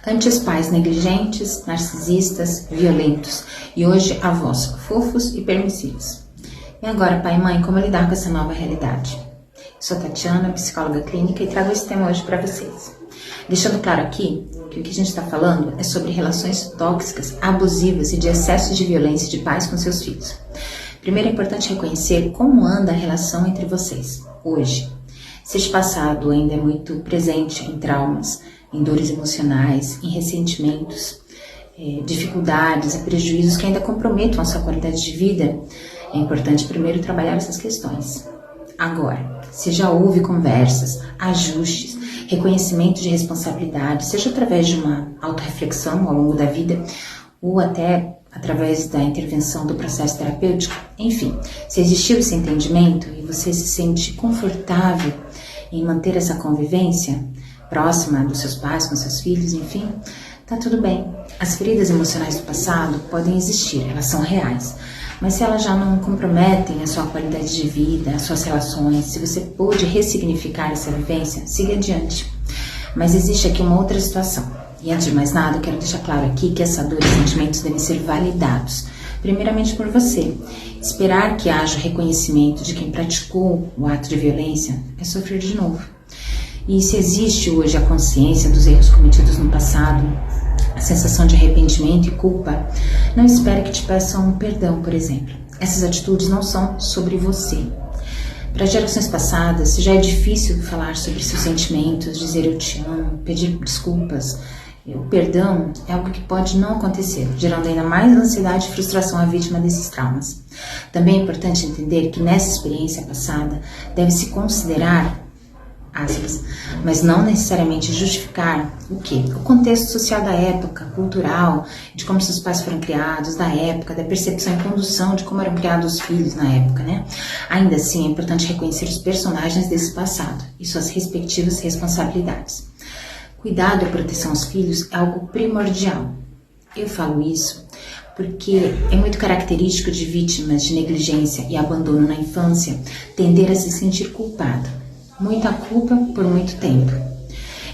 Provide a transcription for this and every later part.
Antes pais negligentes, narcisistas, violentos. E hoje avós fofos e permissivos. E agora, pai e mãe, como lidar com essa nova realidade? Eu sou Tatiana, psicóloga clínica, e trago esse tema hoje para vocês. Deixando claro aqui que o que a gente está falando é sobre relações tóxicas, abusivas e de excesso de violência de pais com seus filhos. Primeiro é importante reconhecer como anda a relação entre vocês, hoje. Se este passado ainda é muito presente em traumas, em dores emocionais, em ressentimentos, dificuldades e prejuízos que ainda comprometam a sua qualidade de vida, é importante primeiro trabalhar essas questões. Agora, se já houve conversas, ajustes, reconhecimento de responsabilidade, seja através de uma autorreflexão ao longo da vida, ou até através da intervenção do processo terapêutico, enfim, se existiu esse entendimento e você se sente confortável em manter essa convivência próxima dos seus pais, com seus filhos, enfim, tá tudo bem. As feridas emocionais do passado podem existir, elas são reais, mas se elas já não comprometem a sua qualidade de vida, as suas relações, se você pôde ressignificar essa vivência, siga adiante. Mas existe aqui uma outra situação. E antes de mais nada, eu quero deixar claro aqui que essa dor e sentimentos devem ser validados, primeiramente por você. Esperar que haja reconhecimento de quem praticou o ato de violência é sofrer de novo. E se existe hoje a consciência dos erros cometidos no passado, a sensação de arrependimento e culpa, não espere que te peçam perdão, por exemplo. Essas atitudes não são sobre você. Para gerações passadas, se já é difícil falar sobre seus sentimentos, dizer eu te amo, pedir desculpas, o perdão é algo que pode não acontecer, gerando ainda mais ansiedade e frustração à vítima desses traumas. Também é importante entender que nessa experiência passada deve-se considerar, aspas, mas não necessariamente justificar o quê? O contexto social da época, cultural, de como seus pais foram criados, da época, da percepção e condução de como eram criados os filhos na época, né? Ainda assim, é importante reconhecer os personagens desse passado e suas respectivas responsabilidades. Cuidado e proteção aos filhos é algo primordial. Eu falo isso porque é muito característico de vítimas de negligência e abandono na infância tender a se sentir culpado. Muita culpa por muito tempo.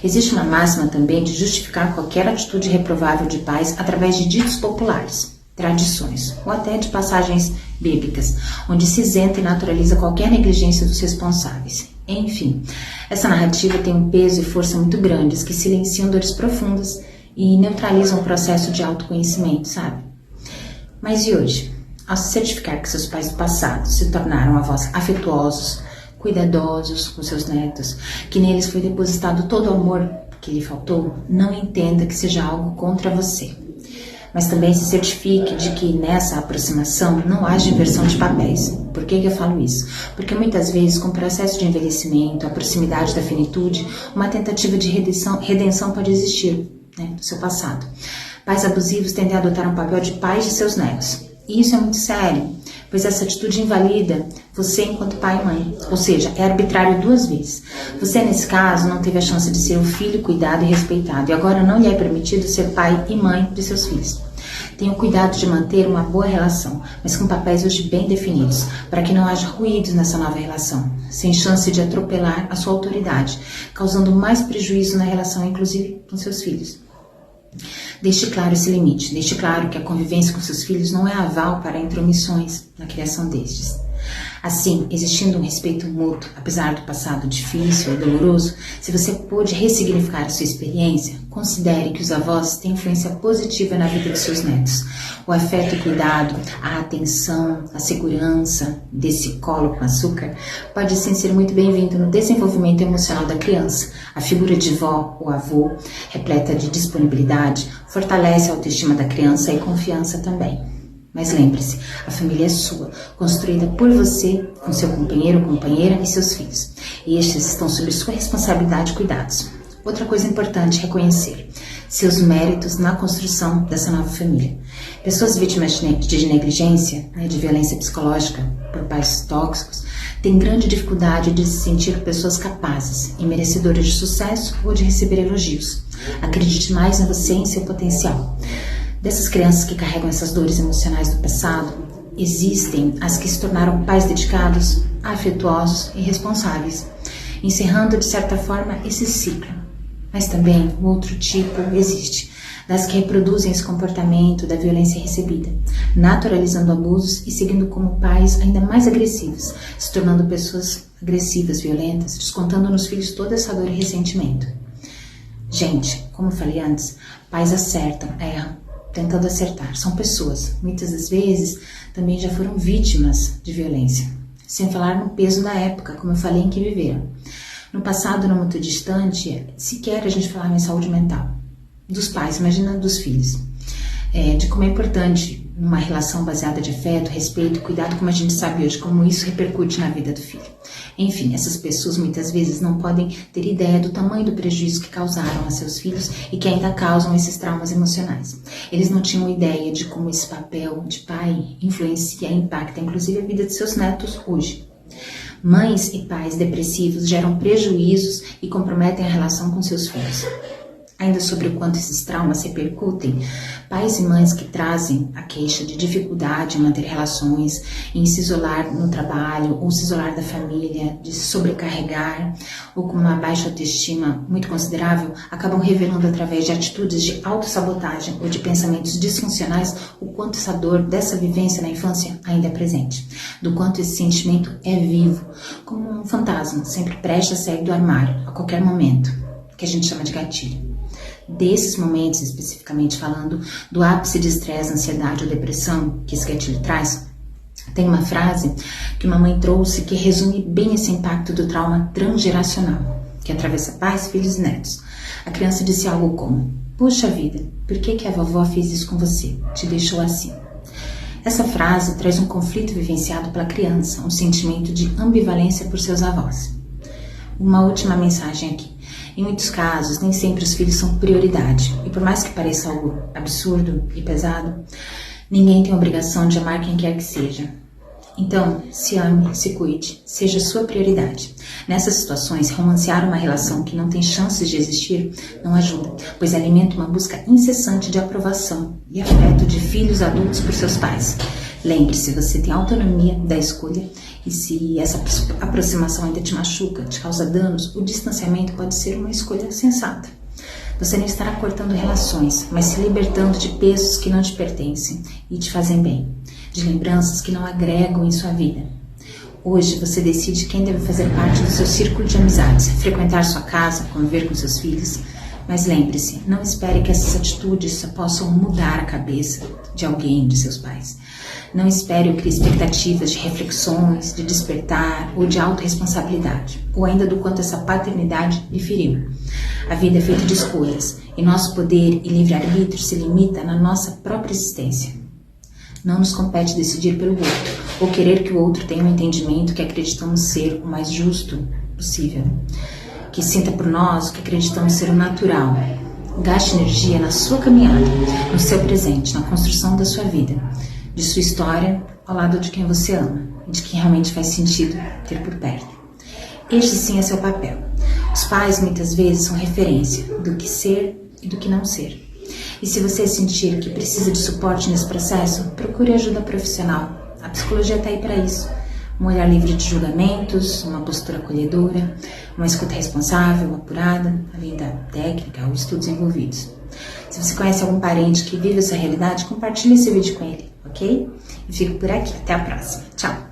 Existe uma máxima também de justificar qualquer atitude reprovável de pais através de ditos populares, tradições ou até de passagens bíblicas, onde se isenta e naturaliza qualquer negligência dos responsáveis. Enfim, essa narrativa tem um peso e força muito grandes que silenciam dores profundas e neutralizam o processo de autoconhecimento, sabe? Mas e hoje? Ao se certificar que seus pais do passado se tornaram avós afetuosos, cuidadosos com seus netos, que neles foi depositado todo o amor que lhe faltou, não entenda que seja algo contra você. Mas também se certifique de que nessa aproximação não haja inversão de papéis. Por que eu falo isso? Porque muitas vezes, com o processo de envelhecimento, a proximidade da finitude, uma tentativa de redenção pode existir, né, do seu passado. Pais abusivos tendem a adotar um papel de pais de seus netos. E isso é muito sério, pois essa atitude invalida você enquanto pai e mãe. Ou seja, é arbitrário duas vezes. Você, nesse caso, não teve a chance de ser o filho cuidado e respeitado, e agora não lhe é permitido ser pai e mãe de seus filhos. Tenha o cuidado de manter uma boa relação, mas com papéis hoje bem definidos, para que não haja ruídos nessa nova relação, sem chance de atropelar a sua autoridade, causando mais prejuízo na relação, inclusive com seus filhos. Deixe claro esse limite, deixe claro que a convivência com seus filhos não é aval para intromissões na criação destes. Assim, existindo um respeito mútuo, apesar do passado difícil e doloroso, se você pôde ressignificar a sua experiência, considere que os avós têm influência positiva na vida de seus netos. O afeto e cuidado, a atenção, a segurança desse colo com açúcar pode sim ser muito bem-vindo no desenvolvimento emocional da criança. A figura de vó ou avô, repleta de disponibilidade, fortalece a autoestima da criança e confiança também. Mas lembre-se, a família é sua, construída por você, com seu companheiro, companheira e seus filhos. E estes estão sob sua responsabilidade e cuidados. Outra coisa importante é reconhecer seus méritos na construção dessa nova família. Pessoas vítimas de negligência, de violência psicológica por pais tóxicos, têm grande dificuldade de se sentir pessoas capazes e merecedoras de sucesso ou de receber elogios. Acredite mais em você e em seu potencial. Dessas crianças que carregam essas dores emocionais do passado, existem as que se tornaram pais dedicados, afetuosos e responsáveis, encerrando de certa forma esse ciclo. Mas também o outro tipo existe, das que reproduzem esse comportamento da violência recebida, naturalizando abusos e seguindo como pais ainda mais agressivos, se tornando pessoas agressivas, violentas, descontando nos filhos toda essa dor e ressentimento. Gente, como eu falei antes, pais acertam, erram, tentando acertar. São pessoas, muitas das vezes também já foram vítimas de violência, sem falar no peso da época, como eu falei, em que viveram. No passado, não muito distante, sequer a gente falava em saúde mental dos pais, imagina dos filhos. De como é importante uma relação baseada de afeto, respeito, cuidado, como a gente sabe hoje, como isso repercute na vida do filho. Enfim, essas pessoas muitas vezes não podem ter ideia do tamanho do prejuízo que causaram a seus filhos e que ainda causam esses traumas emocionais. Eles não tinham ideia de como esse papel de pai influencia e impacta, inclusive, a vida de seus netos hoje. Mães e pais depressivos geram prejuízos e comprometem a relação com seus filhos. Ainda sobre o quanto esses traumas repercutem, pais e mães que trazem a queixa de dificuldade em manter relações, em se isolar no trabalho, ou se isolar da família, de se sobrecarregar, ou com uma baixa autoestima muito considerável, acabam revelando através de atitudes de autossabotagem ou de pensamentos disfuncionais o quanto essa dor dessa vivência na infância ainda é presente, do quanto esse sentimento é vivo, como um fantasma, sempre prestes a sair do armário, a qualquer momento, que a gente chama de gatilho. Desses momentos, especificamente falando do ápice de estresse, ansiedade ou depressão que esse gatilho traz, tem uma frase que uma mãe trouxe que resume bem esse impacto do trauma transgeracional, que atravessa pais, filhos e netos. A criança disse algo como: "Puxa vida, por que a vovó fez isso com você? Te deixou assim?" Essa frase traz um conflito vivenciado pela criança, um sentimento de ambivalência por seus avós. Uma última mensagem aqui. Em muitos casos, nem sempre os filhos são prioridade. E por mais que pareça algo absurdo e pesado, ninguém tem a obrigação de amar quem quer que seja. Então, se ame, se cuide, seja sua prioridade. Nessas situações, romancear uma relação que não tem chances de existir não ajuda, pois alimenta uma busca incessante de aprovação e afeto de filhos adultos por seus pais. Lembre-se, você tem autonomia da escolha e se essa aproximação ainda te machuca, te causa danos, o distanciamento pode ser uma escolha sensata. Você não estará cortando relações, mas se libertando de pesos que não te pertencem e te fazem bem, de lembranças que não agregam em sua vida. Hoje você decide quem deve fazer parte do seu círculo de amizades, frequentar sua casa, conviver com seus filhos. Mas lembre-se, não espere que essas atitudes possam mudar a cabeça de alguém, de seus pais. Não espere ou crie expectativas de reflexões, de despertar ou de autorresponsabilidade, ou ainda do quanto essa paternidade lhe feriu. A vida é feita de escolhas, e nosso poder e livre-arbítrio se limita na nossa própria existência. Não nos compete decidir pelo outro, ou querer que o outro tenha um entendimento que acreditamos ser o mais justo possível, que sinta por nós o que acreditamos ser o natural. Gaste energia na sua caminhada, no seu presente, na construção da sua vida, de sua história, ao lado de quem você ama e de quem realmente faz sentido ter por perto. Este sim é seu papel. Os pais muitas vezes são referência do que ser e do que não ser. E se você sentir que precisa de suporte nesse processo, procure ajuda profissional. A psicologia está aí para isso. Um olhar livre de julgamentos, uma postura acolhedora, uma escuta responsável, apurada, além da técnica ou estudos envolvidos. Se você conhece algum parente que vive essa realidade, compartilhe esse vídeo com ele, ok? E fico por aqui. Até a próxima. Tchau!